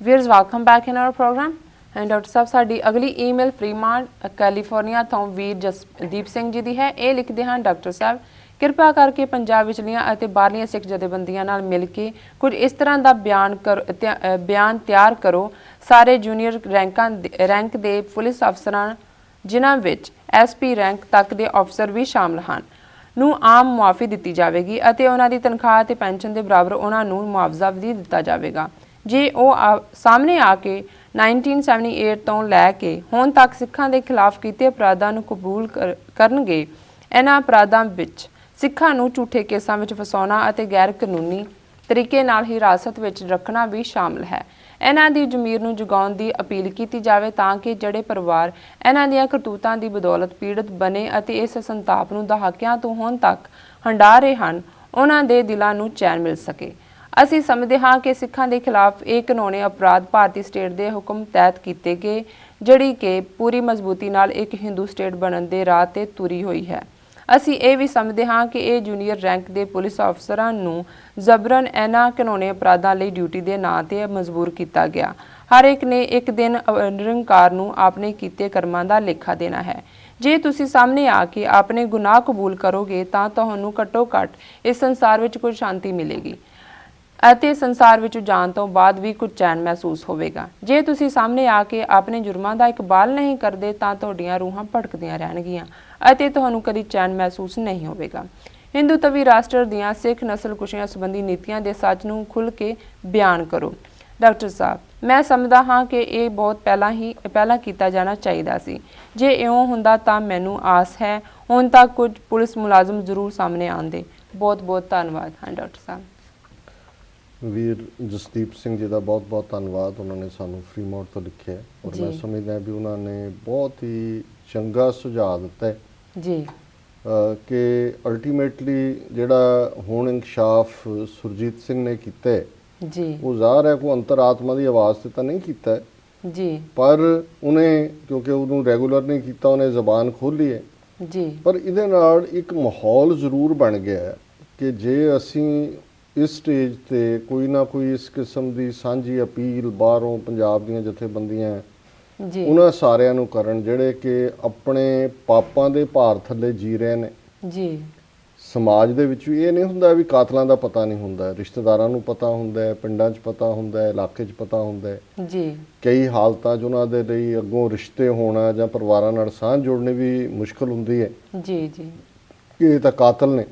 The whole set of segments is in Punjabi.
Viewers, welcome back in our program. And Dr. ਸਾਹਿਬ ਸਾਡੀ ਅਗਲੀ ਈਮੇਲ ਫਰੀਮਾਂਟ ਕੈਲੀਫੋਰਨੀਆ ਤੋਂ ਵੀਰ ਜਸਦੀਪ ਸਿੰਘ ਜੀ ਦੀ ਹੈ। ਇਹ ਲਿਖਦੇ ਹਨ, ਡਾਕਟਰ ਸਾਹਿਬ ਕਿਰਪਾ ਕਰਕੇ ਪੰਜਾਬ ਵਿਚਲੀਆਂ ਅਤੇ ਬਾਹਰਲੀਆਂ ਸਿੱਖ ਜਥੇਬੰਦੀਆਂ ਨਾਲ ਮਿਲ ਕੇ ਕੁਝ ਇਸ ਤਰ੍ਹਾਂ ਦਾ ਬਿਆਨ ਤਿਆਰ ਕਰੋ ਸਾਰੇ ਜੂਨੀਅਰ ਰੈਂਕ ਦੇ ਪੁਲਿਸ ਅਫਸਰਾਂ ਜਿਨ੍ਹਾਂ ਵਿੱਚ SP ਰੈਂਕ ਤੱਕ ਦੇ ਅਫਸਰ ਵੀ ਸ਼ਾਮਲ ਹਨ ਨੂੰ ਆਮ ਮੁਆਫੀ ਦਿੱਤੀ ਜਾਵੇਗੀ ਅਤੇ ਉਹਨਾਂ ਦੀ ਤਨਖਾਹ ਅਤੇ ਪੈਨਸ਼ਨ ਦੇ ਬਰਾਬਰ ਉਹਨਾਂ ਨੂੰ ਮੁਆਵਜ਼ਾ ਵੀ ਦਿੱਤਾ ਜਾਵੇਗਾ ਜੇ ਉਹ ਸਾਹਮਣੇ ਆ ਕੇ 1978 ਤੋਂ ਲੈ ਕੇ ਹੁਣ ਤੱਕ ਸਿੱਖਾਂ ਦੇ ਖਿਲਾਫ ਕੀਤੇ ਅਪਰਾਧਾਂ ਨੂੰ ਕਬੂਲ ਕਰਨਗੇ। ਇਹਨਾਂ ਅਪਰਾਧਾਂ ਵਿੱਚ ਸਿੱਖਾਂ ਨੂੰ ਝੂਠੇ ਕੇਸਾਂ ਵਿੱਚ ਫਸਾਉਣਾ ਅਤੇ ਗੈਰ ਕਾਨੂੰਨੀ ਤਰੀਕੇ ਨਾਲ ਹਿਰਾਸਤ ਵਿੱਚ ਰੱਖਣਾ ਵੀ ਸ਼ਾਮਲ ਹੈ। ਇਹਨਾਂ ਦੀ ਜ਼ਮੀਰ ਨੂੰ ਜਗਾਉਣ ਦੀ ਅਪੀਲ ਕੀਤੀ ਜਾਵੇ ਤਾਂ ਕਿ ਜਿਹੜੇ ਪਰਿਵਾਰ ਇਹਨਾਂ ਦੀਆਂ ਕਰਤੂਤਾਂ ਦੀ ਬਦੌਲਤ ਪੀੜਤ ਬਣੇ ਅਤੇ ਇਸ ਸੰਤਾਪ ਨੂੰ ਦਹਾਕਿਆਂ ਤੋਂ ਹੁਣ ਤੱਕ ਹੰਢਾ ਰਹੇ ਹਨ ਉਹਨਾਂ ਦੇ ਦਿਲਾਂ ਨੂੰ ਚੈਨ ਮਿਲ ਸਕੇ। ਅਸੀਂ ਸਮਝਦੇ ਹਾਂ ਕਿ ਸਿੱਖਾਂ ਦੇ ਖਿਲਾਫ ਇਹ ਕਾਨੂੰਨੀ ਅਪਰਾਧ ਭਾਰਤੀ ਸਟੇਟ ਦੇ ਹੁਕਮ ਤਹਿਤ ਕੀਤੇ ਗਏ ਜਿਹੜੀ ਕਿ ਪੂਰੀ ਮਜ਼ਬੂਤੀ ਨਾਲ ਇੱਕ ਹਿੰਦੂ ਸਟੇਟ ਬਣਨ ਦੇ ਰਾਹ ਤੇ ਤੁਰੀ ਹੋਈ ਹੈ। ਅਸੀਂ ਇਹ ਵੀ ਸਮਝਦੇ ਹਾਂ ਕਿ ਇਹ ਜੂਨੀਅਰ ਰੈਂਕ ਦੇ ਪੁਲਿਸ ਅਫਸਰਾਂ ਨੂੰ ਜ਼ਬਰਨ ਇਹਨਾਂ ਕਾਨੂੰਨੀ ਅਪਰਾਧਾਂ ਲਈ ਡਿਊਟੀ ਦੇ ਨਾਂ ਤੇ ਮਜਬੂਰ ਕੀਤਾ ਗਿਆ। ਹਰ ਇੱਕ ਨੇ ਇੱਕ ਦਿਨ ਨਿਰੰਕਾਰ ਨੂੰ ਆਪਣੇ ਕੀਤੇ ਕਰਮਾਂ ਦਾ ਲੇਖਾ ਦੇਣਾ ਹੈ। ਜੇ ਤੁਸੀਂ ਸਾਹਮਣੇ ਆ ਕੇ ਆਪਣੇ ਗੁਨਾਹ ਕਬੂਲ ਕਰੋਗੇ ਤਾਂ ਤੁਹਾਨੂੰ ਘੱਟੋ ਘੱਟ ਇਸ ਸੰਸਾਰ ਵਿੱਚ ਕੁਝ ਸ਼ਾਂਤੀ ਮਿਲੇਗੀ ਅਤੇ ਸੰਸਾਰ ਵਿੱਚ ਜਾਣ ਤੋਂ ਬਾਅਦ ਵੀ ਕੁਝ ਚੈਨ ਮਹਿਸੂਸ ਹੋਵੇਗਾ। ਜੇ ਤੁਸੀਂ ਸਾਹਮਣੇ ਆ ਕੇ ਆਪਣੇ ਜੁਰਮਾਂ ਦਾ ਇਕਬਾਲ ਨਹੀਂ ਕਰਦੇ ਤਾਂ ਤੁਹਾਡੀਆਂ ਰੂਹਾਂ ਭਟਕਦੀਆਂ ਰਹਿਣਗੀਆਂ ਅਤੇ ਤੁਹਾਨੂੰ ਕਦੀ ਚੈਨ ਮਹਿਸੂਸ ਨਹੀਂ ਹੋਵੇਗਾ। ਹਿੰਦੂਤਵੀ ਰਾਸ਼ਟਰ ਦੀਆਂ ਸਿੱਖ ਨਸਲਕੁਸ਼ੀਆਂ ਸੰਬੰਧੀ ਨੀਤੀਆਂ ਦੇ ਸੱਚ ਨੂੰ ਖੁੱਲ੍ਹ ਕੇ ਬਿਆਨ ਕਰੋ। ਡਾਕਟਰ ਸਾਹਿਬ, ਮੈਂ ਸਮਝਦਾ ਹਾਂ ਕਿ ਇਹ ਬਹੁਤ ਪਹਿਲਾਂ ਕੀਤਾ ਜਾਣਾ ਚਾਹੀਦਾ ਸੀ। ਜੇ ਇਉਂ ਹੁੰਦਾ ਤਾਂ ਮੈਨੂੰ ਆਸ ਹੈ ਹੁਣ ਤੱਕ ਕੁਝ ਪੁਲਿਸ ਮੁਲਾਜ਼ਮ ਜ਼ਰੂਰ ਸਾਹਮਣੇ ਆਉਂਦੇ। ਬਹੁਤ ਬਹੁਤ ਧੰਨਵਾਦ। ਹਾਂ ਡਾਕਟਰ ਸਾਹਿਬ। ਵੀਰ ਜਸਦੀਪ ਸਿੰਘ ਜੀ ਦਾ ਬਹੁਤ ਬਹੁਤ ਧੰਨਵਾਦ। ਉਹਨਾਂ ਨੇ ਸਾਨੂੰ ਫਰੀਮਾਊਂਟ ਤੋਂ ਲਿਖਿਆ ਔਰ ਮੈਂ ਸਮਝਦਾ ਵੀ ਉਹਨਾਂ ਨੇ ਬਹੁਤ ਹੀ ਚੰਗਾ ਸੁਝਾਅ ਦਿੱਤਾ ਹੈ ਜੀ ਕਿ ਅਲਟੀਮੇਟਲੀ ਜਿਹੜਾ ਹੁਣ ਇਨਕਸ਼ਾਫ ਸੁਰਜੀਤ ਸਿੰਘ ਨੇ ਕੀਤਾ ਹੈ ਜੀ ਉਹ ਜ਼ਾਹਰ ਹੈ ਕੋਈ ਅੰਤਰਾਤਮਾ ਦੀ ਆਵਾਜ਼ ਤੇ ਤਾਂ ਨਹੀਂ ਕੀਤਾ ਹੈ ਜੀ ਪਰ ਉਹਨੇ ਕਿਉਂਕਿ ਉਹਨੂੰ ਰੈਗੂਲਰ ਨਹੀਂ ਕੀਤਾ ਉਹਨੇ ਜ਼ਬਾਨ ਖੋਲ੍ਹੀ ਹੈ ਜੀ ਪਰ ਇਹਦੇ ਨਾਲ ਇੱਕ ਮਾਹੌਲ ਜ਼ਰੂਰ ਬਣ ਗਿਆ ਕਿ ਜੇ ਅਸੀਂ ਇਸ ਸਟੇਜ ਤੇ ਕੋਈ ਨਾ ਕੋਈ ਇਸ ਕਿਸਮ ਦੀ ਸਾਂਝੀ ਅਪੀਲ ਬਾਹਰੋਂ ਪੰਜਾਬ ਦੀਆਂ ਜਥੇਬੰਦੀਆਂ ਜੀ ਉਹਨਾਂ ਸਾਰਿਆਂ ਨੂੰ ਕਰਨ ਜਿਹੜੇ ਕਿ ਆਪਣੇ ਪਾਪਾਂ ਦੇ ਭਾਰ ਥੱਲੇ ਜੀ ਰਹੇ ਨੇ ਜੀ ਸਮਾਜ ਦੇ ਵਿੱਚ ਵੀ ਇਹ ਨਹੀਂ ਹੁੰਦਾ ਵੀ ਕਾਤਲਾਂ ਦਾ ਪਤਾ ਨਹੀਂ ਹੁੰਦਾ, ਰਿਸ਼ਤੇਦਾਰਾਂ ਨੂੰ ਪਤਾ ਹੁੰਦਾ ਹੈ, ਪਿੰਡਾਂ 'ਚ ਪਤਾ ਹੁੰਦਾ ਹੈ, ਇਲਾਕੇ 'ਚ ਪਤਾ ਹੁੰਦਾ ਹੈ ਜੀ ਕਈ ਹਾਲਤਾਂ 'ਚ ਉਹਨਾਂ ਦੇ ਲਈ ਅੱਗੋਂ ਰਿਸ਼ਤੇ ਹੋਣਾ ਜਾਂ ਪਰਿਵਾਰਾਂ ਨਾਲ ਸਾਂਝ ਜੋੜਨੀ ਵੀ ਮੁਸ਼ਕਲ ਹੁੰਦੀ ਹੈ ਜੀ ਜੀ ਕਿ ਇਹ ਤਾਂ ਕਾਤਲ ਨੇ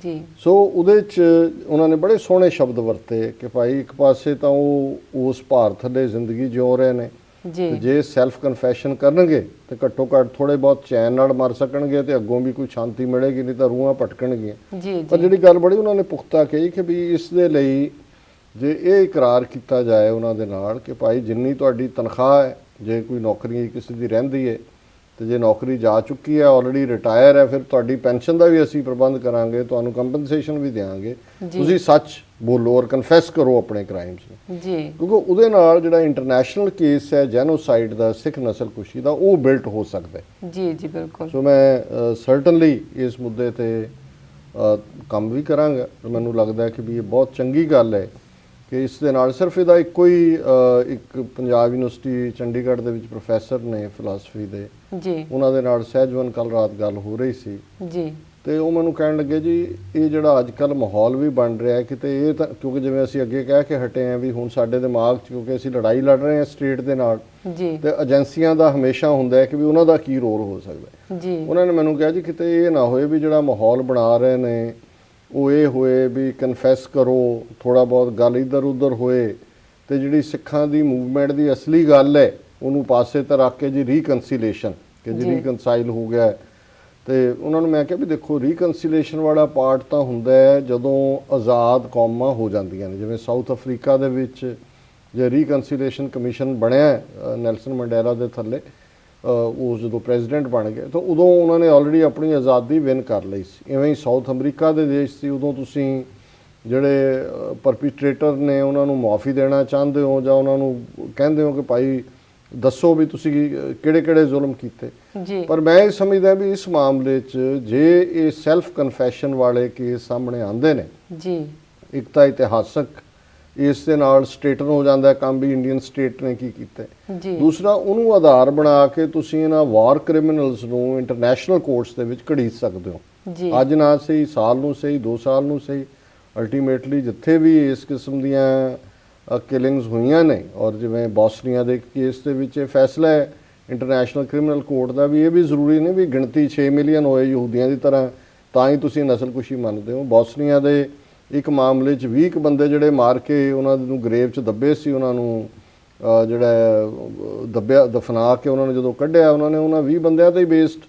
ਜੀ। ਸੋ ਉਹਦੇ 'ਚ ਉਹਨਾਂ ਨੇ ਬੜੇ ਸੋਹਣੇ ਸ਼ਬਦ ਵਰਤੇ ਕਿ ਭਾਈ ਇੱਕ ਪਾਸੇ ਤਾਂ ਉਹ ਉਸ ਭਾਰ ਥੱਲੇ ਜ਼ਿੰਦਗੀ ਜਿਉ ਰਹੇ ਨੇ ਜੀ ਜੇ ਸੈਲਫ ਕਨਫੈਸ਼ਨ ਕਰਨਗੇ ਤੇ ਘੱਟੋ ਘੱਟ ਥੋੜੇ ਬਹੁਤ ਚੈਨ ਨਾਲ ਮਰ ਸਕਣਗੇ ਤੇ ਅੱਗੋਂ ਵੀ ਕੋਈ ਸ਼ਾਂਤੀ ਮਿਲੇਗੀ, ਨਹੀਂ ਤਾਂ ਰੂਹਾਂ ਭਟਕਣਗੀਆਂ। ਜੀ ਪਰ ਜਿਹੜੀ ਗੱਲ ਬੜੀ ਉਹਨਾਂ ਨੇ ਪੁਖਤਾ ਕਹੀ ਕਿ ਵੀ ਇਸ ਦੇ ਲਈ ਜੇ ਇਹ ਇਕਰਾਰ ਕੀਤਾ ਜਾਏ ਉਹਨਾਂ ਦੇ ਨਾਲ ਕਿ ਭਾਈ ਜਿੰਨੀ ਤੁਹਾਡੀ ਤਨਖਾਹ ਹੈ ਜੇ ਕੋਈ ਨੌਕਰੀ ਕਿਸੇ ਦੀ ਰਹਿੰਦੀ ਹੈ ਤੇ ਜੇ ਨੌਕਰੀ ਜਾ ਚੁੱਕੀ ਹੈ ਆਲਰੇਡੀ ਰਿਟਾਇਰ ਹੈ ਫਿਰ ਤੁਹਾਡੀ ਪੈਨਸ਼ਨ ਦਾ ਵੀ ਅਸੀਂ ਪ੍ਰਬੰਧ ਕਰਾਂਗੇ, ਤੁਹਾਨੂੰ ਕੰਪਨਸੇਸ਼ਨ ਵੀ ਦੇਵਾਂਗੇ, ਤੁਸੀਂ ਸੱਚ ਬੋਲੋ ਔਰ ਕਨਫੈਸ ਕਰੋ ਆਪਣੇ ਕ੍ਰਾਈਮਸ ਨੂੰ ਜੀ ਕਿਉਂਕਿ ਉਹਦੇ ਨਾਲ ਜਿਹੜਾ ਇੰਟਰਨੈਸ਼ਨਲ ਕੇਸ ਹੈ ਜੈਨੋਸਾਈਡ ਦਾ ਸਿੱਖ ਨਸਲਕੁਸ਼ੀ ਦਾ ਉਹ ਬਿਲਟ ਹੋ ਸਕਦਾ ਹੈ। ਜੀ ਜੀ ਬਿਲਕੁਲ। ਸੋ ਮੈਂ ਸਰਟਨਲੀ ਇਸ ਮੁੱਦੇ ਤੇ ਕੰਮ ਵੀ ਕਰਾਂਗਾ। ਮੈਨੂੰ ਲੱਗਦਾ ਕਿ ਵੀ ਇਹ ਬਹੁਤ ਚੰਗੀ ਗੱਲ ਹੈ ਕਿ ਇਸ ਦੇ ਨਾਲ ਸਿਰਫ ਇਹਦਾ ਇੱਕੋ ਹੀ ਇੱਕ ਪੰਜਾਬ ਯੂਨੀਵਰਸਿਟੀ ਚੰਡੀਗੜ੍ਹ ਦੇ ਵਿੱਚ ਪ੍ਰੋਫੈਸਰ ਨੇ ਫਿਲਾਸਫੀ ਦੇ ਜੀ ਉਹਨਾਂ ਦੇ ਨਾਲ ਸਹਿਜਵਨ ਕੱਲ ਰਾਤ ਗੱਲ ਹੋ ਰਹੀ ਸੀ ਜੀ ਤੇ ਉਹ ਮੈਨੂੰ ਕਹਿਣ ਲੱਗੇ ਜੀ ਇਹ ਜਿਹੜਾ ਅੱਜ ਕੱਲ੍ਹ ਮਾਹੌਲ ਵੀ ਬਣ ਰਿਹਾ ਕਿਤੇ ਇਹ ਤਾਂ ਕਿਉਂਕਿ ਜਿਵੇਂ ਅਸੀਂ ਅੱਗੇ ਕਹਿ ਕੇ ਹਟੇ ਹਾਂ ਵੀ ਹੁਣ ਸਾਡੇ ਦਿਮਾਗ 'ਚ ਕਿਉਂਕਿ ਅਸੀਂ ਲੜਾਈ ਲੜ ਰਹੇ ਹਾਂ ਸਟੇਟ ਦੇ ਨਾਲ ਜੀ ਤੇ ਏਜੰਸੀਆਂ ਦਾ ਹਮੇਸ਼ਾ ਹੁੰਦਾ ਹੈ ਕਿ ਵੀ ਉਹਨਾਂ ਦਾ ਕੀ ਰੋਲ ਹੋ ਸਕਦਾ ਜੀ ਉਹਨਾਂ ਨੇ ਮੈਨੂੰ ਕਿਹਾ ਜੀ ਕਿਤੇ ਇਹ ਨਾ ਹੋਏ ਵੀ ਜਿਹੜਾ ਮਾਹੌਲ ਬਣਾ ਰਹੇ ਨੇ ਉਹ ਇਹ ਹੋਏ ਵੀ ਕਨਫੈਸ ਕਰੋ ਥੋੜ੍ਹਾ ਬਹੁਤ ਗੱਲ ਇੱਧਰ ਉੱਧਰ ਹੋਏ ਤੇ ਜਿਹੜੀ ਸਿੱਖਾਂ ਦੀ ਮੂਵਮੈਂਟ ਦੀ ਅਸਲੀ ਗੱਲ ਹੈ ਉਹਨੂੰ ਪਾਸੇ ਤੇ ਰੱਖ ਕੇ ਜੀ ਰੀਕਨਸੀਲੇਸ਼ਨ ਕਿ ਜੀ ਰੀਕਨਸਾਈਲ ਹੋ ਗਿਆ ਤੇ ਉਹਨਾਂ ਨੂੰ ਮੈਂ ਕਿਹਾ ਵੀ ਦੇਖੋ ਰੀਕਨਸੀਲੇਸ਼ਨ ਵਾਲਾ ਪਾਰਟ ਤਾਂ ਹੁੰਦਾ ਹੈ ਜਦੋਂ ਆਜ਼ਾਦ ਕੌਮਾਂ ਹੋ ਜਾਂਦੀਆਂ ਨੇ ਜਿਵੇਂ ਸਾਊਥ ਅਫਰੀਕਾ ਦੇ ਵਿੱਚ ਜੇ ਰੀਕਨਸੀਲੇਸ਼ਨ ਕਮਿਸ਼ਨ ਬਣਿਆ ਨੈਲਸਨ ਮੰਡੇਲਾ ਦੇ ਥੱਲੇ ਉਹ ਜਦੋਂ ਪ੍ਰੈਜ਼ੀਡੈਂਟ ਬਣ ਗਏ ਤਾਂ ਉਦੋਂ ਉਹਨਾਂ ਨੇ ਆਲਰੇਡੀ ਆਪਣੀ ਆਜ਼ਾਦੀ ਵਿਨ ਕਰ ਲਈ ਸੀ। ਇਵੇਂ ਹੀ ਸਾਊਥ ਅਮਰੀਕਾ ਦੇ ਦੇਸ਼ ਸੀ ਉਦੋਂ ਤੁਸੀਂ ਜਿਹੜੇ ਪਰਪੀਟਰੇਟਰ ਨੇ ਉਹਨਾਂ ਨੂੰ ਮੁਆਫੀ ਦੇਣਾ ਚਾਹੁੰਦੇ ਹੋ ਜਾਂ ਉਹਨਾਂ ਨੂੰ ਕਹਿੰਦੇ ਹੋ ਕਿ ਭਾਈ ਦੱਸੋ ਵੀ ਤੁਸੀਂ ਕਿਹੜੇ ਕਿਹੜੇ ਜ਼ੁਲਮ ਕੀਤੇ ਪਰ ਮੈਂ ਇਹ ਸਮਝਦਾ ਵੀ ਇਸ ਮਾਮਲੇ 'ਚ ਜੇ ਇਹ ਸੈਲਫ ਕਨਫੈਸ਼ਨ ਵਾਲੇ ਕੇਸ ਸਾਹਮਣੇ ਆਉਂਦੇ ਨੇ ਜੀ ਇੱਕ ਤਾਂ ਇਤਿਹਾਸਕ ਇਸ ਦੇ ਨਾਲ ਸਟੇਟਨ ਹੋ ਜਾਂਦਾ ਹੈ ਕੰਮ ਵੀ ਇੰਡੀਅਨ ਸਟੇਟ ਨੇ ਕੀ ਕੀਤਾ ਹੈ। ਜੀ ਦੂਸਰਾ ਉਹਨੂੰ ਆਧਾਰ ਬਣਾ ਕੇ ਤੁਸੀਂ ਇਹਨਾਂ ਵਾਰ ਕ੍ਰਿਮੀਨਲਸ ਨੂੰ ਇੰਟਰਨੈਸ਼ਨਲ ਕੋਰਟਸ ਦੇ ਵਿੱਚ ਘੜੀਸ ਸਕਦੇ ਹੋ। ਜੀ ਅੱਜ ਨਾ ਸਹੀ ਸਾਲ ਨੂੰ ਸਹੀ 2 ਸਾਲ ਨੂੰ ਸਹੀ, ਅਲਟੀਮੇਟਲੀ ਜਿੱਥੇ ਵੀ ਇਸ ਕਿਸਮ ਦੀਆਂ ਕਿਲਿੰਗਸ ਹੋਈਆਂ ਨੇ ਔਰ ਜਿਵੇਂ ਬੋਸਨੀਆ ਦੇ ਕੇਸ ਦੇ ਵਿੱਚ ਇਹ ਫੈਸਲਾ ਹੈ ਇੰਟਰਨੈਸ਼ਨਲ ਕ੍ਰਿਮੀਨਲ ਕੋਰਟ ਦਾ ਵੀ ਇਹ ਵੀ ਜ਼ਰੂਰੀ ਨਹੀਂ ਵੀ ਗਿਣਤੀ 6 ਮਿਲੀਅਨ ਹੋਏ ਯਹੂਦੀਆਂ ਦੀ ਤਰ੍ਹਾਂ ਤਾਂ ਹੀ ਤੁਸੀਂ ਨਸਲਕੁਸ਼ੀ ਮੰਨਦੇ ਹੋ। ਬੋਸਨੀਆ ਦੇ ਇੱਕ ਮਾਮਲੇ 'ਚ 20 ਬੰਦੇ ਜਿਹੜੇ ਮਾਰ ਕੇ ਉਹਨਾਂ ਨੂੰ ਗਰੇਵ 'ਚ ਦੱਬੇ ਸੀ, ਉਹਨਾਂ ਨੂੰ ਜਿਹੜਾ ਦਫਨਾ ਕੇ ਉਹਨਾਂ ਨੇ ਜਦੋਂ ਕੱਢਿਆ ਉਹਨਾਂ ਨੇ ਉਹਨਾਂ 20 ਬੰਦਿਆਂ ਤੇ ਹੀ ਬੇਸਡ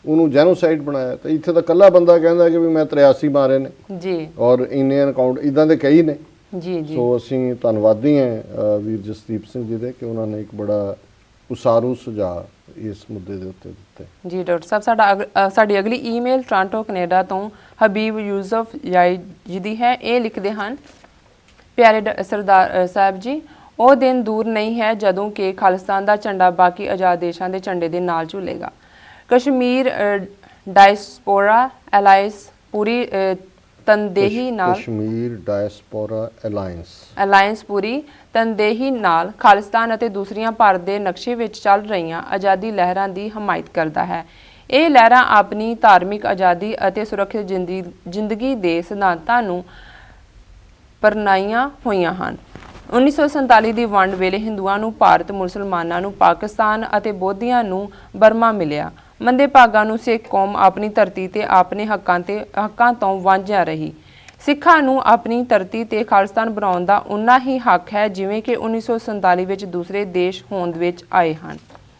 ਉਹਨੂੰ ਜੈਨੋਸਾਈਡ ਬਣਾਇਆ। ਤੇ ਇੱਥੇ ਤਾਂ ਇਕੱਲਾ ਬੰਦਾ ਕਹਿੰਦਾ ਕਿ ਵੀ ਮੈਂ 83 ਮਾਰੇ ਨੇ ਜੀ ਔਰ ਇੰਨੇ ਅਕਾਊਂਟ ਇਦਾਂ ਦੇ ਕਈ ਨੇ। ਜੀ ਜੀ ਸੋ ਅਸੀਂ ਧੰਨਵਾਦੀ ਹਾਂ ਵੀਰ ਜਸਦੀਪ ਸਿੰਘ ਜੀ ਦੇ ਕਿ ਉਹਨਾਂ ਨੇ ਇੱਕ ਬੜਾ ਉਸਾਰੂ ਸੁਝਾਅ ਇਸ ਮੁੱਦੇ ਦੇ ਉੱਤੇ ਦਿੱਤੇ। ਜੀ ਡਾਕਟਰ ਸਾਹਿਬ, ਸਾਡੀ ਅਗਲੀ ਈਮੇਲ ਟੋਰਾਂਟੋ ਕੈਨੇਡਾ ਤੋਂ ਹਬੀਬ ਯੂਸਫ ਯਾਈ ਜੀ ਦੀ ਹੈ। ਇਹ ਲਿਖਦੇ ਹਨ, ਪਿਆਰੇ ਸਰਦਾਰ ਸਾਹਿਬ ਜੀ, ਉਹ ਦਿਨ ਦੂਰ ਨਹੀਂ ਹੈ ਜਦੋਂ ਕਿ ਖਾਲਿਸਤਾਨ ਦਾ ਝੰਡਾ ਬਾਕੀ ਆਜ਼ਾਦ ਦੇਸ਼ਾਂ ਦੇ ਝੰਡੇ ਦੇ ਨਾਲ ਝੂਲੇਗਾ। ਕਸ਼ਮੀਰ ਡਾਇਸਪੋਰਾ ਅਲਾਈਅੰਸ ਪੂਰੀ ਤਨਦੇਹੀ ਨਾਲ ਕਸ਼ਮੀਰ ਡਾਇਸਪੋਰਾ ਅਲਾਇੰਸ ਪੂਰੀ ਤਨਦੇਹੀ ਨਾਲ ਖਾਲਿਸਤਾਨ ਅਤੇ ਦੂਸਰੀਆਂ ਭਾਰਤ ਦੇ ਨਕਸ਼ੇ ਵਿੱਚ ਚੱਲ ਰਹੀਆਂ ਆਜ਼ਾਦੀ ਲਹਿਰਾਂ ਦੀ ਹਮਾਇਤ ਕਰਦਾ ਹੈ। ਇਹ ਲਹਿਰਾਂ ਆਪਣੀ ਧਾਰਮਿਕ ਆਜ਼ਾਦੀ ਅਤੇ ਸੁਰੱਖਿਅਤ ਜ਼ਿੰਦਗੀ ਦੇ ਸਿਧਾਂਤਾਂ ਨੂੰ ਪਰਨਾਈਆਂ ਹੋਈਆਂ ਹਨ। 1947 ਦੀ ਵੰਡ ਵੇਲੇ ਹਿੰਦੂਆਂ ਨੂੰ ਭਾਰਤ, ਮੁਸਲਮਾਨਾਂ ਨੂੰ ਪਾਕਿਸਤਾਨ ਅਤੇ ਬੋਧੀਆਂ ਨੂੰ ਬਰਮਾ ਮਿਲਿਆ। ਮੰਦੇ ਭਾਗਾਂ ਨੂੰ ਸਿੱਖ ਕੌਮ ਆਪਣੀ ਧਰਤੀ ਤੇ ਆਪਣੇ ਹੱਕਾਂ ਤੋਂ ਵਾਂਝਿਆ ਰਹੀ। ਸਿੱਖਾਂ ਨੂੰ ਆਪਣੀ ਧਰਤੀ ਤੇ ਖਾਲਿਸਤਾਨ ਬਣਾਉਣ ਦਾ ਉਨਾ ਹੀ ਹੱਕ ਹੈ ਜਿਵੇਂ ਕਿ 1947 ਵਿੱਚ ਦੂਸਰੇ ਦੇਸ਼ ਹੋਂਦ ਵਿੱਚ ਆਏ ਹਨ।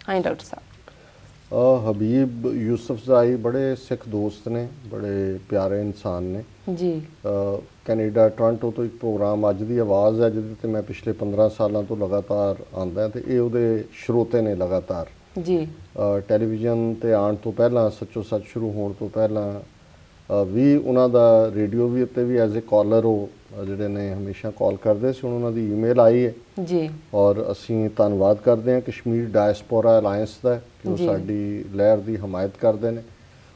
ਹਾਂ ਡਾਕਟਰ ਸਾਹਿਬ। ਹਬੀਬ ਯੂਸਫ ਜ਼ਾਈ ਬੜੇ ਸਿੱਖ ਦੋਸਤ ਨੇ, ਬੜੇ ਪਿਆਰੇ ਇਨਸਾਨ ਨੇ ਜੀ। ਕੈਨੇਡਾ ਟੋਰਾਂਟੋ ਤੋਂ ਇੱਕ ਪ੍ਰੋਗਰਾਮ ਅੱਜ ਦੀ ਆਵਾਜ਼ ਹੈ ਜਿਹਦੇ ਤੇ ਮੈਂ ਪਿਛਲੇ 15 ਸਾਲਾਂ ਤੋਂ ਲਗਾਤਾਰ ਆਉਂਦਾ ਤੇ ਇਹ ਉਹਦੇ ਸਰੋਤੇ ਨੇ ਲਗਾਤਾਰ ਜੀ। ਟੈਲੀਵਿਜ਼ਨ ਤੇ ਆਉਣ ਤੋਂ ਪਹਿਲਾਂ, ਸੱਚੋ ਸੱਚ ਸ਼ੁਰੂ ਹੋਣ ਤੋਂ ਪਹਿਲਾਂ ਵੀ ਉਹਨਾਂ ਦਾ ਰੇਡੀਓ ਵੀ ਉੱਤੇ ਵੀ ਐਜ਼ ਅ ਕਾਲਰ ਉਹ ਜਿਹੜੇ ਨੇ ਹਮੇਸ਼ਾ ਕਾਲ ਕਰਦੇ ਸੀ। ਹੁਣ ਉਹਨਾਂ ਦੀ ਈਮੇਲ ਆਈ ਹੈ ਜੀ ਔਰ ਅਸੀਂ ਧੰਨਵਾਦ ਕਰਦੇ ਹਾਂ ਕਸ਼ਮੀਰ ਡਾਇਸਪੋਰਾ ਅਲਾਇੰਸ ਦਾ ਕਿ ਉਹ ਸਾਡੀ ਲਹਿਰ ਦੀ ਹਮਾਇਤ ਕਰਦੇ ਨੇ।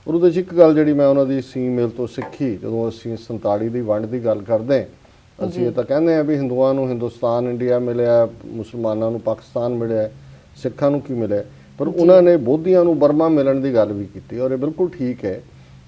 ਔਰ ਉਹਦੇ 'ਚ ਇੱਕ ਗੱਲ ਜਿਹੜੀ ਮੈਂ ਉਹਨਾਂ ਦੀ ਈਮੇਲ ਤੋਂ ਸਿੱਖੀ, ਜਦੋਂ ਅਸੀਂ 47 ਦੀ ਵੰਡ ਦੀ ਗੱਲ ਕਰਦੇ ਅਸੀਂ ਇਹ ਤਾਂ ਕਹਿੰਦੇ ਹਾਂ ਵੀ ਹਿੰਦੂਆਂ ਨੂੰ ਹਿੰਦੁਸਤਾਨ ਇੰਡੀਆ ਮਿਲਿਆ, ਮੁਸਲਮਾਨਾਂ ਨੂੰ ਪਾਕਿਸਤਾਨ ਮਿਲਿਆ, ਸਿੱਖਾਂ ਨੂੰ ਕੀ ਮਿਲਿਆ, ਪਰ ਉਹਨਾਂ ਨੇ ਬੋਧੀਆਂ ਨੂੰ ਬਰਮਾ ਮਿਲਣ ਦੀ ਗੱਲ ਵੀ ਕੀਤੀ ਔਰ ਇਹ ਬਿਲਕੁਲ ਠੀਕ ਹੈ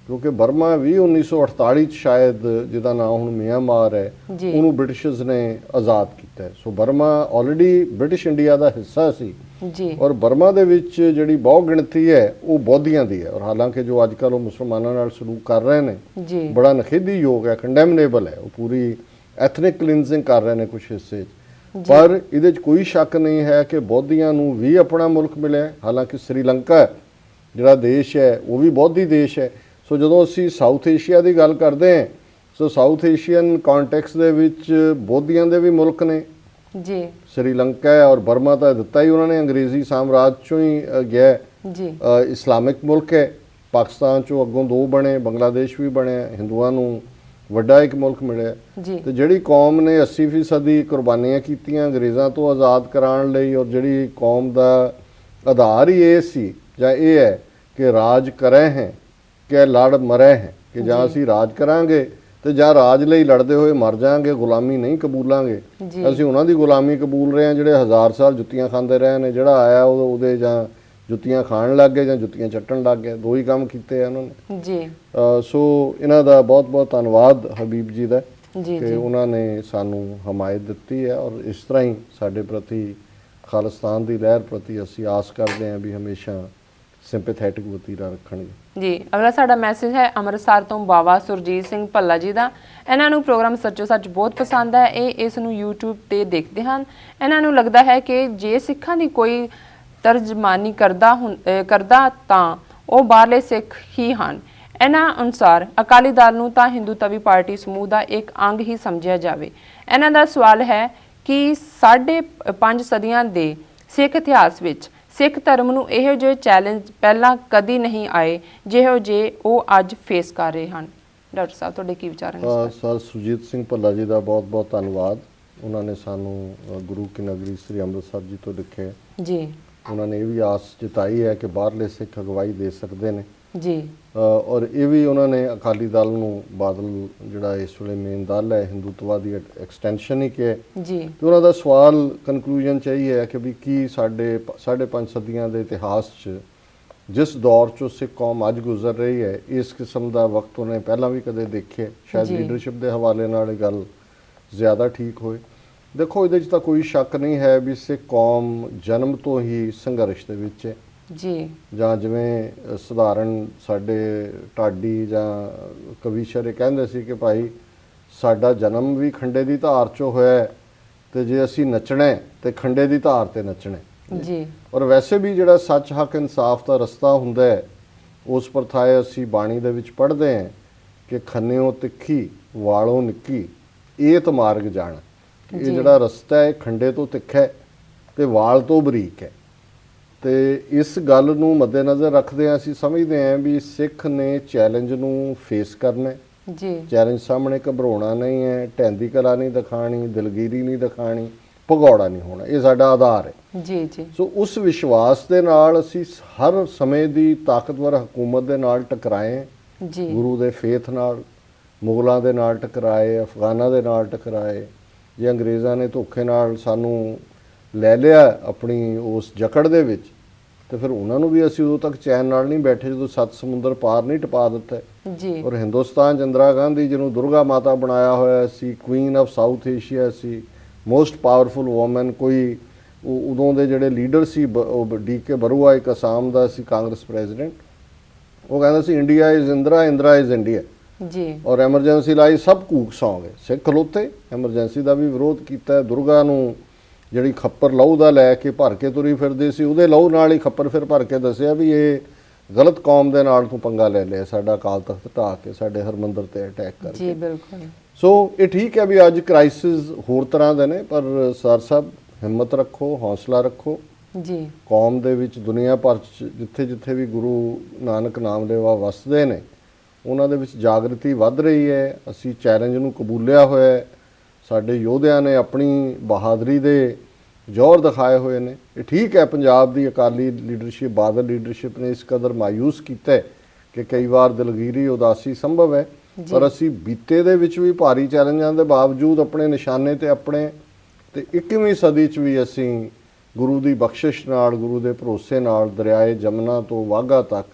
ਕਿਉਂਕਿ ਬਰਮਾ ਵੀ 1948 'ਚ ਸ਼ਾਇਦ ਜਿਹਦਾ ਨਾਮ ਹੁਣ ਮਿਆਂਮਾਰ ਹੈ ਉਹਨੂੰ ਬ੍ਰਿਟਿਸ਼ਰਸ ਨੇ ਆਜ਼ਾਦ ਕੀਤਾ। ਸੋ ਬਰਮਾ ਆਲਰੇਡੀ ਬ੍ਰਿਟਿਸ਼ ਇੰਡੀਆ ਦਾ ਹਿੱਸਾ ਸੀ ਜੀ। ਔਰ ਬਰਮਾ ਦੇ ਵਿੱਚ ਜਿਹੜੀ ਬਹੁ ਗਿਣਤੀ ਹੈ ਉਹ ਬੋਧੀਆਂ ਦੀ ਹੈ ਔਰ ਹਾਲਾਂਕਿ ਜੋ ਅੱਜ ਕੱਲ੍ਹ ਉਹ ਮੁਸਲਮਾਨਾਂ ਨਾਲ ਸਲੂਕ ਕਰ ਰਹੇ ਨੇ ਜੀ ਬੜਾ ਨਖੇਧੀਯੋਗ ਹੈ, ਕੰਡੈਮਨੇਬਲ ਹੈ। ਉਹ ਪੂਰੀ ਐਥਨਿਕ ਕਲੀਨਜ਼ਿੰਗ ਕਰ ਰਹੇ ਨੇ ਕੁਝ ਹਿੱਸੇ 'ਚ, ਪਰ ਇਹਦੇ 'ਚ ਕੋਈ ਸ਼ੱਕ ਨਹੀਂ ਹੈ ਕਿ ਬੋਧੀਆਂ ਨੂੰ ਵੀ ਆਪਣਾ ਮੁਲਕ ਮਿਲਿਆ। ਹਾਲਾਂਕਿ ਸ੍ਰੀਲੰਕਾ ਜਿਹੜਾ ਦੇਸ਼ ਹੈ ਉਹ ਵੀ ਬੋਧੀ ਦੇਸ਼ ਹੈ। ਸੋ ਜਦੋਂ ਅਸੀਂ ਸਾਊਥ ਏਸ਼ੀਆ ਦੀ ਗੱਲ ਕਰਦੇ ਹਾਂ ਸੋ ਸਾਊਥ ਏਸ਼ੀਅਨ ਕੰਟੈਕਸਟ ਦੇ ਵਿੱਚ ਬੋਧੀਆਂ ਦੇ ਵੀ ਮੁਲਕ ਨੇ ਜੀ। ਸ੍ਰੀਲੰਕਾ ਹੈ ਔਰ ਬਰਮਾ ਤਾਂ ਦਿੱਤਾ ਹੀ ਉਹਨਾਂ ਨੇ ਅੰਗਰੇਜ਼ੀ ਸਾਮਰਾਜ ਚੋਂ ਹੀ ਗਿਆ ਜੀ। ਇਸਲਾਮਿਕ ਮੁਲਕ ਹੈ। ਪਾਕਿਸਤਾਨ ਚੋਂ ਅੱਗੋਂ 2 ਬਣੇ, ਬੰਗਲਾਦੇਸ਼ ਵੀ ਬਣਿਆ, ਹਿੰਦੂਆਂ ਨੂੰ ਵੱਡਾ ਇੱਕ ਮੁਲਕ ਮਿਲਿਆ। ਤੇ ਜਿਹੜੀ ਕੌਮ ਨੇ 80% ਦੀ ਕੁਰਬਾਨੀਆਂ ਕੀਤੀਆਂ ਅੰਗਰੇਜ਼ਾਂ ਤੋਂ ਆਜ਼ਾਦ ਕਰਾਉਣ ਲਈ ਔਰ ਜਿਹੜੀ ਕੌਮ ਦਾ ਆਧਾਰ ਹੀ ਇਹ ਸੀ ਜਾਂ ਇਹ ਹੈ ਕਿ ਰਾਜ ਕਰੇ ਹੈ ਕਿ ਲੜ ਮਰੇ ਹੈ, ਕਿ ਜਾਂ ਅਸੀਂ ਰਾਜ ਕਰਾਂਗੇ ਤੇ ਜਾਂ ਰਾਜ ਲਈ ਲੜਦੇ ਹੋਏ ਮਰ ਜਾਾਂਗੇ, ਗੁਲਾਮੀ ਨਹੀਂ ਕਬੂਲਾਂਗੇ। ਅਸੀਂ ਉਹਨਾਂ ਦੀ ਗੁਲਾਮੀ ਕਬੂਲ ਰਹੇ ਹਾਂ ਜਿਹੜੇ 1000 ਸਾਲ ਜੁੱਤੀਆਂ ਖਾਂਦੇ ਰਹੇ ਨੇ। ਜਿਹੜਾ ਆਇਆ ਉਹਦੇ ਜਾਂ ਜੁੱਤੀਆਂ ਖਾਣ ਲੱਗ ਗਏ ਜਾਂ ਜੁੱਤੀਆਂ ਚੱਟਣ ਲੱਗ ਗਏ, 2 ਹੀ ਕੰਮ ਕੀਤੇ ਆ ਉਹਨਾਂ ਨੇ ਜੀ। ਸੋ ਇਹਨਾਂ ਦਾ ਬਹੁਤ ਬਹੁਤ ਧੰਨਵਾਦ ਹਬੀਬ ਜੀ ਦਾ ਜੀ ਕਿ ਉਹਨਾਂ ਨੇ ਸਾਨੂੰ ਹਮਾਇਤ ਦਿੱਤੀ ਹੈ ਔਰ ਇਸ ਤਰ੍ਹਾਂ ਹੀ ਸਾਡੇ ਪ੍ਰਤੀ ਖਾਲਿਸਤਾਨ ਦੀ ਲਹਿਰ ਪ੍ਰਤੀ ਅਸੀਂ ਆਸ ਕਰਦੇ ਹਾਂ ਵੀ ਹਮੇਸ਼ਾ ਸਿੰਪੈਥੈਟਿਕ ਵਤੀਰਾ ਰੱਖਣਗੇ। ਜੀ। ਅਗਲਾ ਸਾਡਾ ਮੈਸੇਜ ਹੈ ਅੰਮ੍ਰਿਤਸਰ ਤੋਂ ਬਾਵਾ ਸੁਰਜੀਤ ਸਿੰਘ ਭੱਲਾ ਜੀ ਦਾ। ਇਹਨਾਂ ਨੂੰ ਪ੍ਰੋਗਰਾਮ ਸੱਚੋ ਸੱਚ ਬਹੁਤ ਪਸੰਦ ਹੈ। ਇਹ ਇਸ ਨੂੰ YouTube ਤੇ ਦੇਖਦੇ ਹਨ। ਇਹਨਾਂ ਨੂੰ ਲੱਗਦਾ ਹੈ ਕਿ ਜੇ ਸਿੱਖਾਂ ਦੀ ਕੋਈ ਤਰਜਮਾਨੀ ਕਰਦਾ ਤਾਂ ਉਹ ਬਾਹਰਲੇ ਸਿੱਖ ਹੀ ਹਨ। ਇਹਨਾਂ ਅਨੁਸਾਰ ਅਕਾਲੀ ਦਲ ਨੂੰ ਤਾਂ ਹਿੰਦੂਤਵੀ ਪਾਰਟੀ ਸਮੂਹ ਦਾ ਇੱਕ ਅੰਗ ਹੀ ਸਮਝਿਆ ਜਾਵੇ। ਇਹਨਾਂ ਦਾ ਸਵਾਲ ਹੈ ਕਿ 5.5 ਸਦੀਆਂ ਦੇ ਸਿੱਖ ਇਤਿਹਾਸ ਵਿੱਚ ਸਿੱਖ ਧਰਮ ਨੂੰ ਇਹੋ ਜਿਹੇ ਚੈਲੰਜ ਪਹਿਲਾਂ ਕਦੀ ਨਹੀਂ ਆਏ ਜਿਹੋ ਜਿਹੇ ਉਹ ਅੱਜ ਫੇਸ ਕਰ ਰਹੇ ਹਨ। ਡਾਕਟਰ ਸਾਹਿਬ ਤੁਹਾਡੇ ਕੀ ਵਿਚਾਰ ਹਨ? ਸਰ ਸੁਰਜੀਤ ਸਿੰਘ ਭੱਲਾ ਜੀ ਦਾ ਬਹੁਤ ਬਹੁਤ ਧੰਨਵਾਦ। ਉਹਨਾਂ ਨੇ ਸਾਨੂੰ ਗੁਰੂ ਕੀ ਨਗਰੀ ਸ੍ਰੀ ਅੰਮ੍ਰਿਤਸਰ ਜੀ ਤੋਂ ਲਿਖਿਆ ਜੀ। ਉਹਨਾਂ ਨੇ ਇਹ ਵੀ ਆਸ ਜਤਾਈ ਹੈ ਕਿ ਬਾਹਰਲੇ ਸਿੱਖ ਅਗਵਾਈ ਦੇ ਸਕਦੇ ਨੇ ਜੀ ਔਰ ਇਹ ਵੀ ਉਹਨਾਂ ਨੇ ਅਕਾਲੀ ਦਲ ਨੂੰ ਬਾਦਲ ਜਿਹੜਾ ਇਸ ਵੇਲੇ ਮੇਨ ਦਲ ਹੈ ਹਿੰਦੂਤਵਾ ਦੀ ਐਕਸਟੈਂਸ਼ਨ ਹੀ ਕਿਹਾ ਜੀ ਤੇ ਉਹਨਾਂ ਦਾ ਸਵਾਲ ਕਨਕਲੂਜਨ ਚ ਇਹ ਹੈ ਕਿ ਵੀ ਕੀ ਸਾਡੇ 5.5 ਸਦੀਆਂ ਦੇ ਇਤਿਹਾਸ 'ਚ ਜਿਸ ਦੌਰ 'ਚੋਂ ਸਿੱਖ ਕੌਮ ਅੱਜ ਗੁਜ਼ਰ ਰਹੀ ਹੈ ਇਸ ਕਿਸਮ ਦਾ ਵਕਤ ਉਹਨੇ ਪਹਿਲਾਂ ਵੀ ਕਦੇ ਦੇਖਿਆ ਸ਼ਾਇਦ ਜੀ। ਲੀਡਰਸ਼ਿਪ ਦੇ ਹਵਾਲੇ ਨਾਲ ਇਹ ਗੱਲ ਜ਼ਿਆਦਾ ਠੀਕ ਹੋਏ। ਦੇਖੋ ਇਹਦੇ 'ਚ ਤਾਂ ਕੋਈ ਸ਼ੱਕ ਨਹੀਂ ਹੈ ਵੀ ਸਿੱਖ ਕੌਮ ਜਨਮ ਤੋਂ ਹੀ ਸੰਘਰਸ਼ ਦੇ ਵਿੱਚ ਹੈ ਜੀ ਜਾਂ ਜਿਵੇਂ ਸਧਾਰਨ ਸਾਡੇ ਢਾਡੀ ਜਾਂ ਕਵੀਸ਼ਰ ਇਹ ਕਹਿੰਦੇ ਸੀ ਕਿ ਭਾਈ ਸਾਡਾ ਜਨਮ ਵੀ ਖੰਡੇ ਦੀ ਧਾਰ 'ਚੋਂ ਹੋਇਆ ਹੈ ਤੇ ਜੇ ਅਸੀਂ ਨੱਚਣਾ ਹੈ ਤੇ ਖੰਡੇ ਦੀ ਧਾਰ ਤੇ ਨੱਚਣਾ ਹੈ। ਜੀ ਔਰ ਵੈਸੇ ਵੀ ਜਿਹੜਾ ਸੱਚ ਹੱਕ ਇਨਸਾਫ ਦਾ ਰਸਤਾ ਹੁੰਦਾ ਹੈ ਉਸ ਪਰਥਾਏ ਅਸੀਂ ਬਾਣੀ ਦੇ ਵਿੱਚ ਪੜ੍ਹਦੇ ਹਾਂ ਕਿ ਖੰਨਿਓ ਤਿੱਖੀ ਵਾਲੋਂ ਨਿੱਕੀ ਏਤ ਮਾਰਗ ਜਾਣ। ਇਹ ਜੀ। ਜਿਹੜਾ ਰਸਤਾ ਹੈ ਖੰਡੇ ਤੋਂ ਤਿੱਖਾ ਹੈ ਤੇ ਵਾਲ ਤੋਂ ਬਰੀਕ ਹੈ ਤੇ ਇਸ ਗੱਲ ਨੂੰ ਮੱਦੇਨਜ਼ਰ ਰੱਖਦੇ ਹਾਂ ਅਸੀਂ ਸਮਝਦੇ ਹਾਂ ਵੀ ਸਿੱਖ ਨੇ ਚੈਲੰਜ ਨੂੰ ਫੇਸ ਕਰਨਾ ਹੈ। ਜੀ ਚੈਲੰਜ ਸਾਹਮਣੇ ਘਬਰਾਉਣਾ ਨਹੀਂ ਹੈ, ਢਹਿੰਦੀ ਕਲਾ ਨਹੀਂ ਦਿਖਾਣੀ, ਦਿਲਗੀਰੀ ਨਹੀਂ ਦਿਖਾਣੀ, ਭਗੌੜਾ ਨਹੀਂ ਹੋਣਾ। ਇਹ ਸਾਡਾ ਆਧਾਰ ਹੈ। ਜੀ ਜੀ ਸੋ ਉਸ ਵਿਸ਼ਵਾਸ ਦੇ ਨਾਲ ਅਸੀਂ ਹਰ ਸਮੇਂ ਦੀ ਤਾਕਤਵਰ ਹਕੂਮਤ ਦੇ ਨਾਲ ਟਕਰਾਏ, ਜੀ ਗੁਰੂ ਦੇ ਫੇਥ ਨਾਲ, ਮੁਗਲਾਂ ਦੇ ਨਾਲ ਟਕਰਾਏ, ਅਫਗਾਨਾਂ ਦੇ ਨਾਲ ਟਕਰਾਏ। ਜੇ ਅੰਗਰੇਜ਼ਾਂ ਨੇ ਧੋਖੇ ਨਾਲ ਸਾਨੂੰ ਲੈ ਲਿਆ ਆਪਣੀ ਉਸ ਜਕੜ ਦੇ ਵਿੱਚ ਤੇ ਫਿਰ ਉਹਨਾਂ ਨੂੰ ਵੀ ਅਸੀਂ ਉਦੋਂ ਤੱਕ ਚੈਨ ਨਾਲ ਨਹੀਂ ਬੈਠੇ ਜਦੋਂ 7 ਸਮੁੰਦਰ ਪਾਰ ਨਹੀਂ ਟਪਾ ਦਿੱਤਾ। ਜੀ ਔਰ ਹਿੰਦੁਸਤਾਨ 'ਚ ਇੰਦਰਾ ਗਾਂਧੀ ਜਿਹਨੂੰ ਦੁਰਗਾ ਮਾਤਾ ਬਣਾਇਆ ਹੋਇਆ ਸੀ, ਕੁਈਨ ਆਫ ਸਾਊਥ ਏਸ਼ੀਆ ਸੀ, ਮੋਸਟ ਪਾਵਰਫੁਲ ਵੂਮਨ। ਕੋਈ ਉਦੋਂ ਦੇ ਜਿਹੜੇ ਲੀਡਰ ਸੀ ਡੀ.ਕੇ. ਬਰੂਆ ਇੱਕ ਅਸਾਮ ਦਾ ਸੀ ਕਾਂਗਰਸ ਪ੍ਰੈਜ਼ੀਡੈਂਟ, ਉਹ ਕਹਿੰਦਾ ਸੀ India is Indira, Indira is India. ਜੀ ਔਰ ਐਮਰਜੈਂਸੀ ਲਾਈ ਸਭ ਕੂਕ ਸੌਂਗੇ। ਸਿੱਖ ਖਲੋਤੇ ਐਮਰਜੈਂਸੀ ਦਾ ਵੀ ਵਿਰੋਧ ਕੀਤਾ। ਦੁਰਗਾ ਨੂੰ ਜਿਹੜੀ ਖੱਪਰ ਲਹੂ ਦਾ ਲੈ ਕੇ ਭਰ ਕੇ ਤੁਰੀ ਫਿਰਦੀ ਸੀ ਉਹਦੇ ਲਹੂ ਨਾਲ ਹੀ ਖੱਪਰ ਫਿਰ ਭਰ ਕੇ ਦੱਸਿਆ ਵੀ ਇਹ ਗਲਤ ਕੌਮ ਦੇ ਨਾਲ ਤੂੰ ਪੰਗਾ ਲੈ ਲਿਆ, ਸਾਡਾ ਅਕਾਲ ਤਖਤ ਢਾਹ ਕੇ ਸਾਡੇ ਹਰਮੰਦਰ ਤੇ ਅਟੈਕ ਕਰਕੇ। ਜੀ ਬਿਲਕੁਲ। ਸੋ ਇਹ ਠੀਕ ਹੈ ਵੀ ਅੱਜ ਕ੍ਰਾਈਸਿਸ ਹੋਰ ਤਰ੍ਹਾਂ ਦੇ ਨੇ ਪਰ ਸਰ ਸਾਹਿਬ ਹਿੰਮਤ ਰੱਖੋ, ਹੌਸਲਾ ਰੱਖੋ। ਜੀ ਕੌਮ ਦੇ ਵਿੱਚ ਦੁਨੀਆ ਭਰ 'ਚ ਜਿੱਥੇ ਜਿੱਥੇ ਵੀ ਗੁਰੂ ਨਾਨਕ ਨਾਮ ਲੈਵਾ ਵਸਦੇ ਨੇ ਉਹਨਾਂ ਦੇ ਵਿੱਚ ਜਾਗਰਤੀ ਵੱਧ ਰਹੀ ਹੈ। ਅਸੀਂ ਚੈਲੰਜ ਨੂੰ ਕਬੂਲਿਆ ਹੋਇਆ ਹੈ। ਸਾਡੇ ਯੋਧਿਆਂ ਨੇ ਆਪਣੀ ਬਹਾਦਰੀ ਦੇ ਜ਼ੋਰ ਦਿਖਾਏ ਹੋਏ ਨੇ। ਇਹ ਠੀਕ ਹੈ ਪੰਜਾਬ ਦੀ ਅਕਾਲੀ ਲੀਡਰਸ਼ਿਪ, ਬਾਦਲ ਲੀਡਰਸ਼ਿਪ ਨੇ ਇਸ ਕਦਰ ਮਾਯੂਸ ਕੀਤਾ ਹੈ ਕਿ ਕਈ ਵਾਰ ਦਿਲਗੀਰੀ ਉਦਾਸੀ ਸੰਭਵ ਹੈ ਪਰ ਅਸੀਂ ਬੀਤੇ ਦੇ ਵਿੱਚ ਵੀ ਭਾਰੀ ਚੈਲੰਜਾਂ ਦੇ ਬਾਵਜੂਦ ਆਪਣੇ ਨਿਸ਼ਾਨੇ ਤੇ ਆਪਣੇ ਤੇ 21ਵੀਂ ਸਦੀ 'ਚ ਵੀ ਅਸੀਂ ਗੁਰੂ ਦੀ ਬਖਸ਼ਿਸ਼ ਨਾਲ, ਗੁਰੂ ਦੇ ਭਰੋਸੇ ਨਾਲ ਦਰਿਆਏ ਜਮਨਾ ਤੋਂ ਵਾਘਾ ਤੱਕ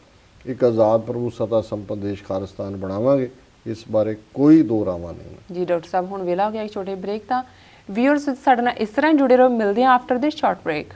ਇੱਕ ਆਜ਼ਾਦ ਪ੍ਰਭੂ ਸਤਾ ਸੰਪੰਨ ਦੇਸ਼ ਖਾਲਿਸਤਾਨ ਬਣਾਵਾਂਗੇ। ਇਸ ਬਾਰੇ ਕੋਈ ਦੋ ਰਾਵਾਂ ਨਹੀਂ। ਜੀ ਡਾਕਟਰ ਸਾਹਿਬ ਹੁਣ ਵੇਲਾ ਹੋ ਗਿਆ ਇੱਕ ਛੋਟੇ ਬ੍ਰੇਕ ਦਾ। ਵਿਊਅਰਸ ਸਾਡੇ ਨਾਲ ਇਸ ਤਰ੍ਹਾਂ ਜੁੜੇ ਰਹੋ, ਮਿਲਦੇ ਹਾਂ ਆਫਟਰ ਦਿਸ ਸ਼ਾਰਟ ਬ੍ਰੇਕ।